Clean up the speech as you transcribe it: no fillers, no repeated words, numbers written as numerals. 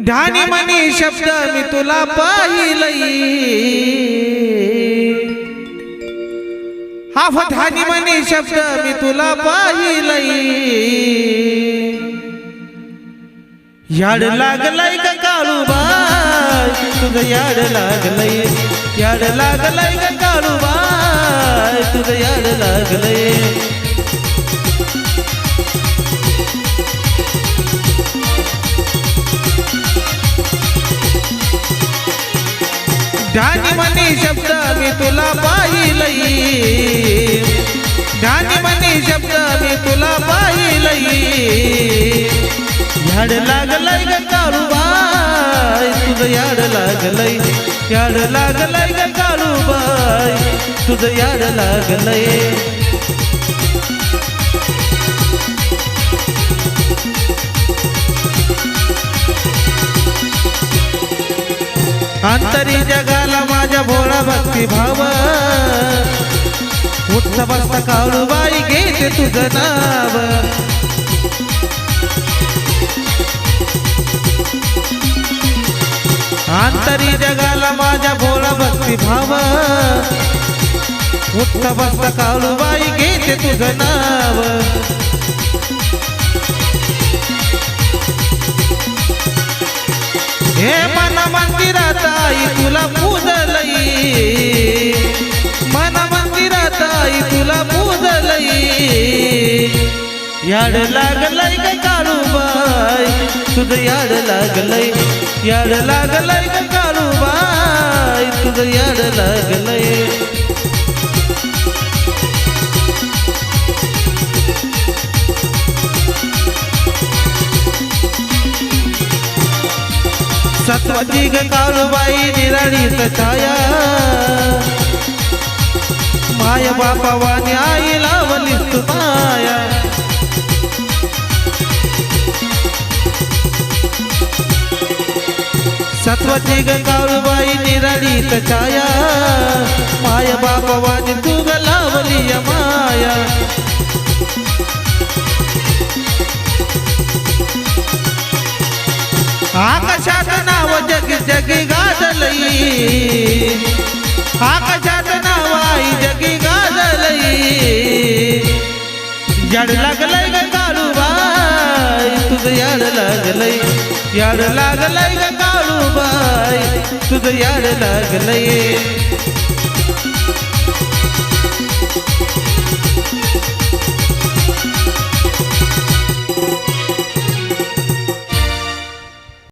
ध्यानी मनी शब्द मी तुला पाहिलई हा ध्यानी मनी शब्द मी तुला पाहिलई याड लागलय ग काळूबाई तुझं याड लागलय याड लागलय ग काळूबाई तुझं याड लागलय ध्यानी मनी शब्द मी तुला पाहिलई ध्यानी मनी शब्द मी तुला पाहिलई याड लागलय ग काळूबाई तुझं याड लागलय याड लागलय ग काळूबाई तुझं याड लागलय अंतरी जगाला माझ्या भोळा भक्ती भाव उठता बसता काळूबाई घेते तुझं नाव अंतरी जगाला माझ्या भोळा भक्ती भाव उठता बसता काळूबाई घेते तुझं नाव हे मन मंदिरात आई तुला पूजलई मन मंदिरात आई तुला पूजलई याड लागलय ग काळूबाई तुझं याड लागलय याड लागलय ग काळूबाई तुझं याड लागलय सत्वजी ग काळूबाई निराळीत छाया माय बापा वाणी आई लावलीस तू माया सत्वजी ग काळूबाई निराळीत छाया माय बापा वाणी तू ग लावली माया आकाशात नाव जग जगी गाजलई आकाशात नाव आई जगी गाजलई याड लागलय ग काळूबाई तुझं याड लागलय याड लागलय ग काळूबाई तुझं याड लागलय